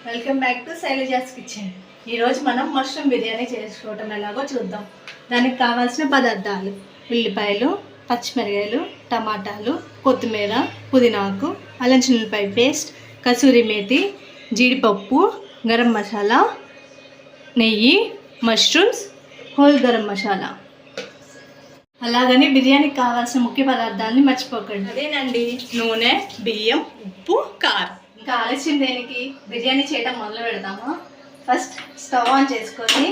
Welcome back to Shailaja's kitchen. ఈరోజు మనం mushroom biryani చేసుకోవటం ఎలాగో చూద్దాం. దానికి కావాల్సిన పదార్థాలు: ఉల్లిపాయలు, పచ్చిమిరకాయలు, టమాటాలు, కొత్తిమీర, పుదీనాకు, అల్లం చిన్నులపాయ పేస్ట్, కసూరి మేతి, జీడిపప్పు, గరం మసాలా, నెయ్యి, మష్రూమ్స్, హోల్ గరం మసాలా. అలాగని బిర్యానీకి కావాల్సిన ముఖ్య పదార్థాలని మర్చిపోకండి. అదేనండి, నూనె, బియ్యం, ఉప్పు, కారం. ఇంకా ఆలస్యం దేనికి, బిర్యానీ చేయడం మొదలు పెడతాము. ఫస్ట్ స్టవ్ ఆన్ చేసుకొని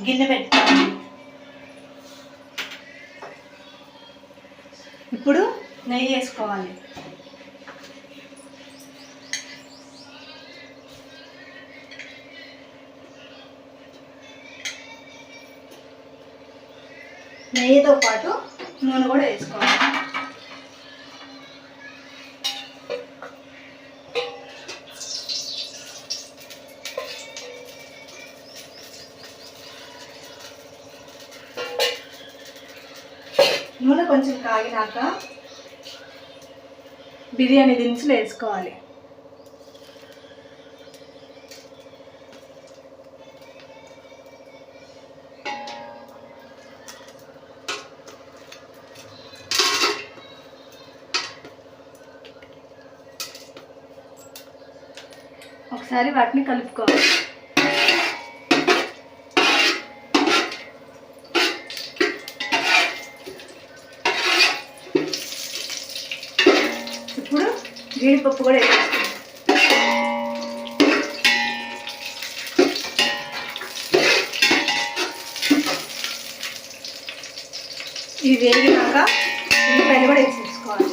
గిన్నె పెట్టుకోండి. ఇప్పుడు నెయ్యి వేసుకోవాలి. నెయ్యితో పాటు నూనె కూడా వేసుకోవాలి. నూనె కొంచెం కాగినాక బిర్యానీ దినుసులు వేసుకోవాలి. ఒకసారి వాటిని కలుపుకోవాలి. ఇప్పుడు జీడిపప్పు కూడా వేసుకోవాలి. ఇది వేగినాక ఉల్లిపాయలు కూడా వేసేసుకోవాలి.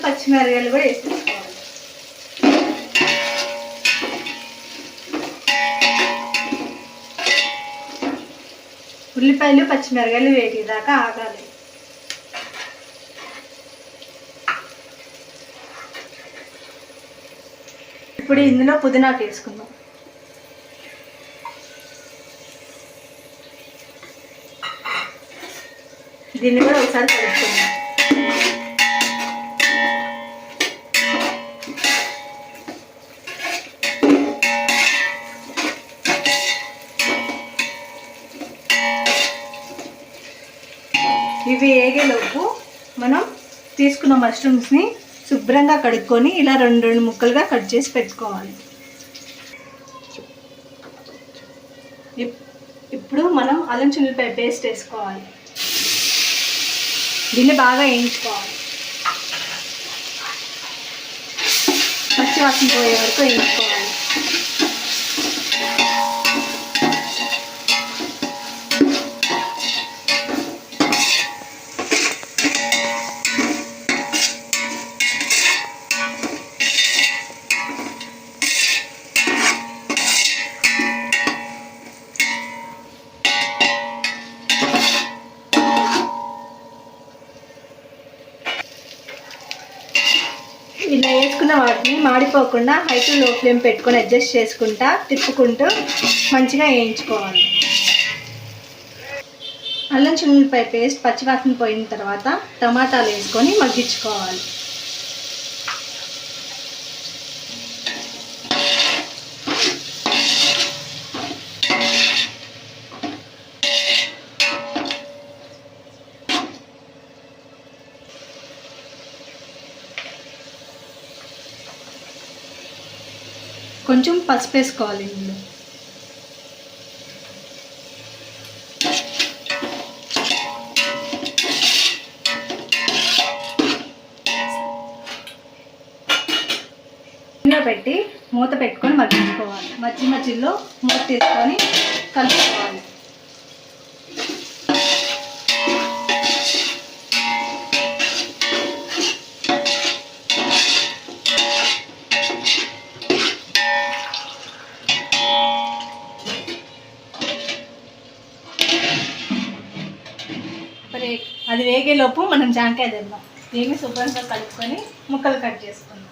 పచ్చిమిరకాయలు కూడా వేసేసుకోవాలి. ఉల్లిపాయలు పచ్చిమిరకాయలు వేగేదాకా ఆగాలి. ఇప్పుడు ఇందులో పుదీనాకు వేసుకుందాం. దీన్ని కూడా ఒకసారి కలుపుకుందాం. ఇవి వేగేలోపు మనం తీసుకున్న మష్రూమ్స్ని శుభ్రంగా కడుక్కొని ఇలా రెండు ముక్కలుగా కట్ చేసి పెట్టుకోవాలి. ఇప్పుడు మనం అల్లం చిన్నులపాయ పేస్ట్ వేసుకోవాలి. దీన్ని బాగా వేయించుకోవాలి. పచ్చి వాసన పోయే వరకు వేయించుకోవాలి. ఇలా వేసుకున్న వాటిని మాడిపోకుండా హై టు లో ఫ్లేమ్ పెట్టుకొని అడ్జస్ట్ చేసుకుంటా తిప్పుకుంటూ మంచిగా వేయించుకోవాలి. అల్లం చిన్నులపాయ పేస్ట్ పచ్చివాసన పోయిన తర్వాత టమాటాలు వేసుకొని మగ్గించుకోవాలి. కొంచెం పసుపు వేసుకోవాలి. ఇందులో పెట్టి మూత పెట్టుకొని మగ్గించుకోవాలి. మధ్యలో మూత తీసుకొని కలుపుకోవాలి. అది వేగేలోపు మనం జాంకాయ తెద్దాం. దీన్ని శుభ్రంగా కలుపుకొని ముక్కలు కట్ చేసుకుందాం.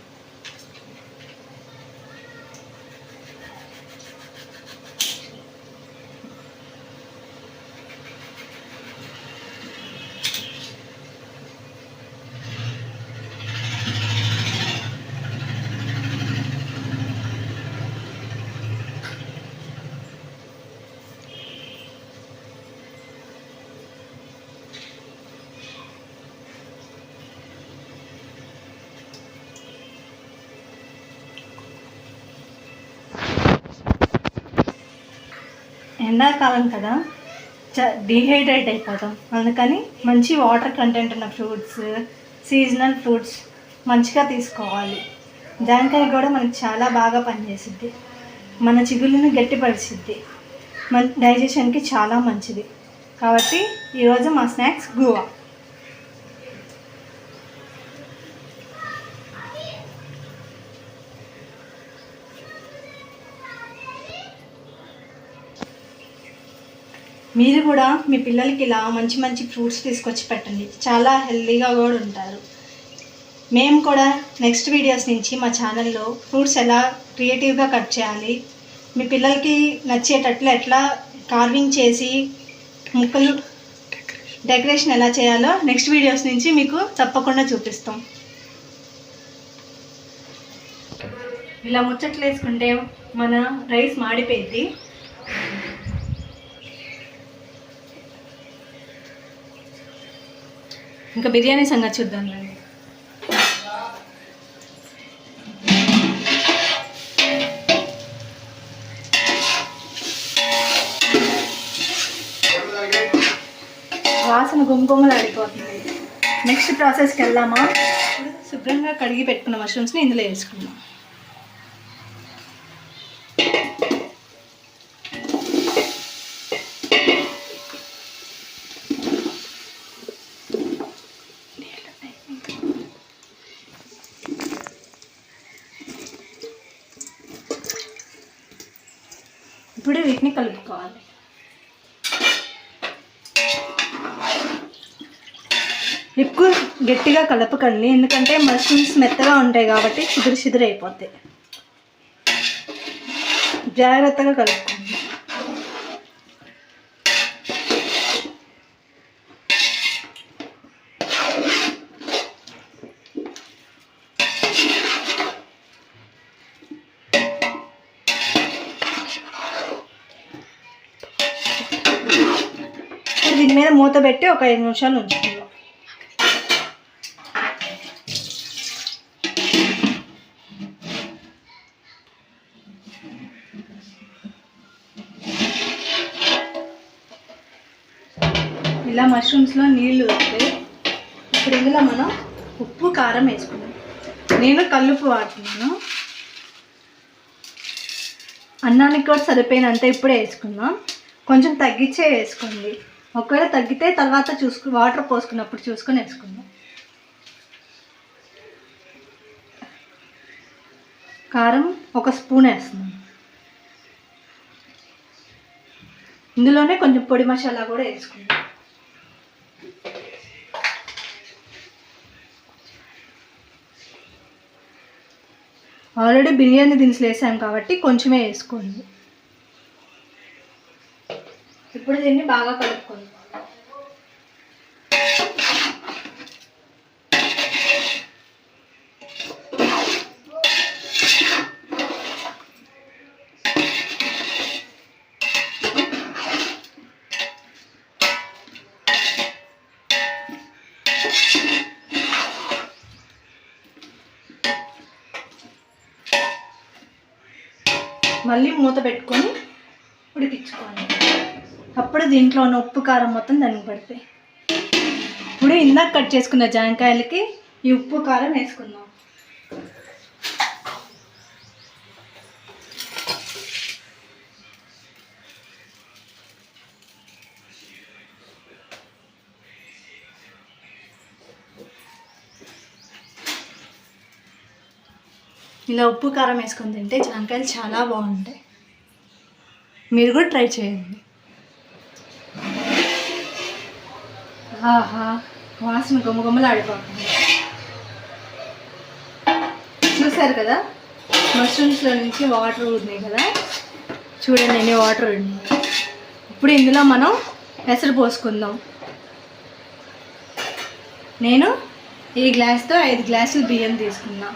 ఎండాకాలం కదా, డీహైడ్రేట్ అయిపోతాం. అందుకని మంచి వాటర్ కంటెంట్ ఉన్న ఫ్రూట్స్, సీజనల్ ఫ్రూట్స్ మంచిగా తీసుకోవాలి. జాంకాయ కూడా మనకి చాలా బాగా పనిచేసిద్ది, మన చిగుళ్ళని గట్టిపరిచిద్ది, మన డైజెషన్కి చాలా మంచిది. కాబట్టి ఈరోజు మా స్నాక్స్ గువా. మీరు కూడా మీ పిల్లలకి ఇలా మంచి మంచి ఫ్రూట్స్ తీసుకొచ్చి పెట్టండి, చాలా హెల్తీగా కూడా ఉంటారు. మేము కూడా నెక్స్ట్ వీడియోస్ నుంచి మా ఛానల్లో ఫ్రూట్స్ ఎలా క్రియేటివ్గా కట్ చేయాలి, మీ పిల్లలకి నచ్చేటట్లు ఎట్లా కార్వింగ్ చేసి ముక్కలు డెకరేషన్ ఎలా చేయాలో నెక్స్ట్ వీడియోస్ నుంచి మీకు తప్పకుండా చూపిస్తాం. ఇలా ముచ్చట్లు వేసుకుంటే మన రైస్ మాడిపోయింది. ఇంకా బిర్యానీ సంగతి చూద్దాం రండి. వాసన గుమ్మగుమ్మలాడిపోతుంది. నెక్స్ట్ ప్రాసెస్కి వెళ్దామా? శుభ్రంగా కడిగి పెట్టుకున్న మష్రూమ్స్ని ఇందులో వేసుకుందాం. ఇప్పుడు వీటిని కలుపుకోవాలి. ఎక్కువ గట్టిగా కలపకండి, ఎందుకంటే మష్రూమ్స్ మెత్తగా ఉంటాయి కాబట్టి చిదురు అయిపోతాయి. జాగ్రత్తగా కలుపుకోండి. దీని మీద మూత పెట్టి ఒక 5 నిమిషాలు ఉంచుకుందాం. ఇలా మష్రూమ్స్లో నీళ్ళు వస్తాయి. ఇప్పుడు ఇందులో మనం ఉప్పు కారం వేసుకున్నాం. నేను కల్లుప్పు వాడుతున్నాను. అన్నానికి కూడా సరిపోయినంత ఇప్పుడే వేసుకుందాం. కొంచెం తగ్గించే వేసుకోండి. ఒకవేళ తగ్గితే తర్వాత వాటర్ పోసుకున్నప్పుడు చూసుకొని వేసుకుందాం. కారం 1 స్పూన్ వేస్తున్నాం. ఇందులోనే కొంచెం పొడి మసాలా కూడా వేసుకుందాం. ఆల్రెడీ బిర్యానీ దినుసులు వేసాం కాబట్టి కొంచెమే వేసుకోండి. ఇప్పుడు దీన్ని బాగా కలుపుకోండి. మళ్ళీ మూత పెట్టుకొని ఉడికించుకోండి. అప్పుడు దీంట్లో ఉన్న ఉప్పు కారం మొత్తం దానికి పడతాయి. ఇప్పుడు ఇందాక కట్ చేసుకున్న జాంకాయలకి ఈ ఉప్పు కారం వేసుకుందాం. ఇలా ఉప్పు కారం వేసుకొని తింటే జాంకాయలు చాలా బాగుంటాయి. మీరు కూడా ట్రై చేయండి. ఆహా, వాసన గుమ్మగుమ్మలు ఆడిపోతుంది. చూసారు కదా మష్రూమ్స్లో నుంచి వాటర్ ఉన్నాయి కదా, చూడండి ఎన్ని వాటర్ ఉన్నాయి. ఇప్పుడు ఇందులో మనం ఎసరు పోసుకుందాం. నేను ఈ గ్లాస్తో 5 గ్లాసులు బియ్యం తీసుకున్నా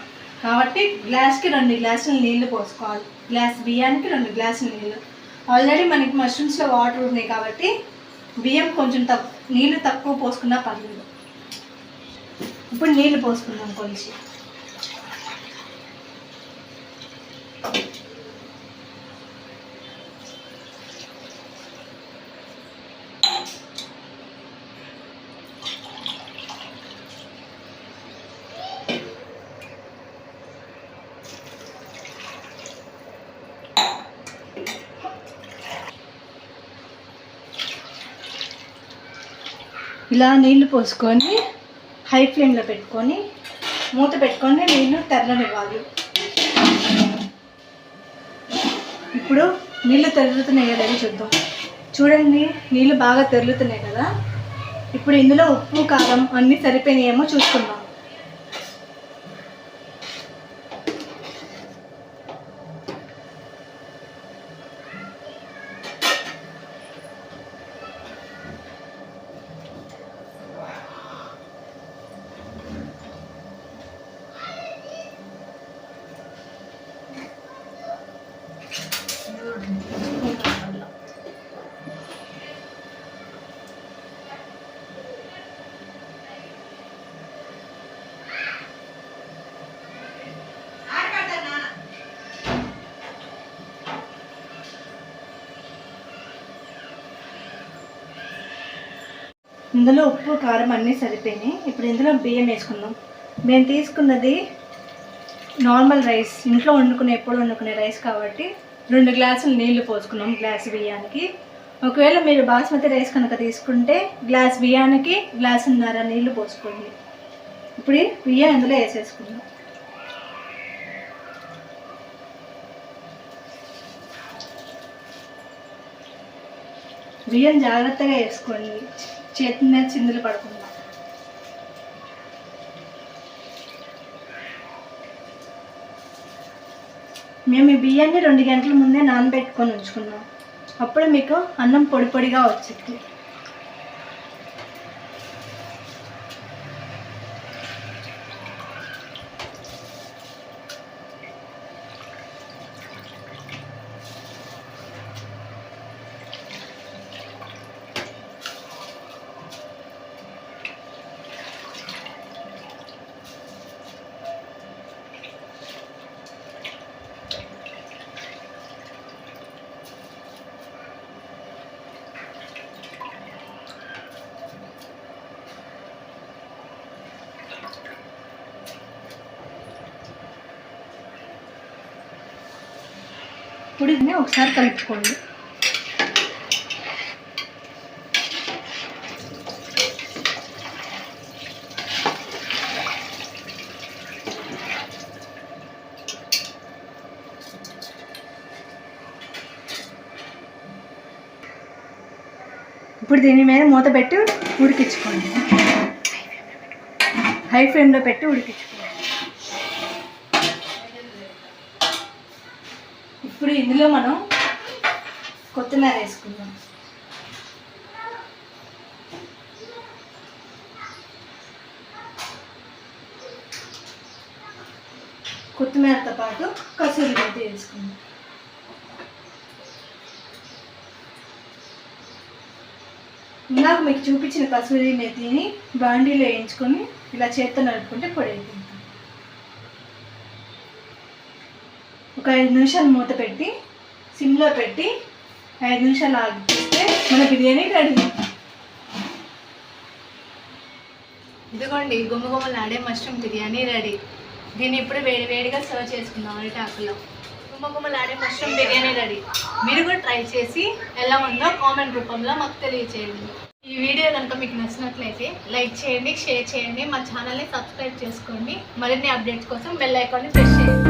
కాబట్టి గ్లాస్కి 2 గ్లాసులు నీళ్లు పోసుకోవాలి. గ్లాస్ బియ్యానికి 2 గ్లాసులు నీళ్ళు. ఆల్రెడీ మనకి మష్రూమ్స్లో వాటర్ ఉన్నాయి కాబట్టి బియ్యం కొంచెం నీళ్ళు తక్కువ పోసుకున్నా పర్లేదు. ఇప్పుడు నీళ్ళు పోసుకుందాం కొంచెం. ఇలా నీళ్లు పోసుకొని హై ఫ్లేమ్లో పెట్టుకొని మూత పెట్టుకొని నీళ్ళు తెరలనివ్వాలి. ఇప్పుడు నీళ్ళు తెరులుతున్నాయి కదా చూద్దాం. చూడండి నీళ్ళు బాగా తెరులుతున్నాయి కదా. ఇప్పుడు ఇందులో ఉప్పు కారం అన్నీ సరిపోయినాయేమో చూసుకుందాం. ఇందులో ఉప్పు కారం అన్నీ సరిపోయినాయి. ఇప్పుడు ఇందులో బియ్యం వేసుకుందాం. మేము తీసుకున్నది నార్మల్ రైస్, ఇంట్లో ఎప్పుడు వండుకునే రైస్ కాబట్టి 2 గ్లాసులు నీళ్లు పోసుకున్నాం గ్లాస్ బియ్యానికి. ఒకవేళ మీరు బాస్మతి రైస్ కనుక తీసుకుంటే గ్లాస్ బియ్యానికి 1.5 గ్లాసున్నర నీళ్లు పోసుకోండి. ఇప్పుడు బియ్యం ఇందులో వేసేసుకుందాం. బియ్యం జాగ్రత్తగా వేసుకోండి, చేతి మీద చిందులు పడకుండా. మేము ఈ బియ్యాన్ని 2 గంటల ముందే నానబెట్టుకొని ఉంచుకున్నాం. అప్పుడు మీకు అన్నం పొడి పొడిగా వచ్చింది. ఇప్పుడు దీన్ని ఒకసారి కలుపుకోండి. ఇప్పుడు దీని మీద మూత పెట్టి ఉడికించుకోండి. హై ఫ్లేమ్లో పెట్టి ఉడికించుకోండి. ఇప్పుడు ఇందులో మనం కొత్తిమీర వేసుకుందాం. కొత్తిమీరతో పాటు కసూరి మేతి వేసుకుందాం. ఇందాక మీకు చూపించిన కసూరి మేతిని బాండీలో వేయించుకొని ఇలా చేత్తో నలుపుకుంటే పొడి అయిపోతుంది. ఒక 5 నిమిషాలు మూత పెట్టి సిమ్లో పెట్టి 5 నిమిషాలు ఆగిస్తే మన బిర్యానీ రెడీ. ఇదిగోండి గుమ్మగుమ్మలాడే మష్రూమ్ బిర్యానీ రెడీ. దీన్ని ఇప్పుడు వేడివేడిగా సర్వ్ చేసుకుందాం అరిటాకులో. గుమ్మగుమ్మలాడే మష్రూమ్ బిర్యానీ రెడీ. మీరు కూడా ట్రై చేసి ఎలా ఉందో కామెంట్ రూపంలో మాకు తెలియచేయండి. ఈ వీడియో కనుక మీకు నచ్చినట్లయితే లైక్ చేయండి, షేర్ చేయండి, మా ఛానల్ని సబ్స్క్రైబ్ చేసుకోండి. మరిన్ని అప్డేట్స్ కోసం బెల్ ఐకాన్ని ప్రెస్ చేయండి.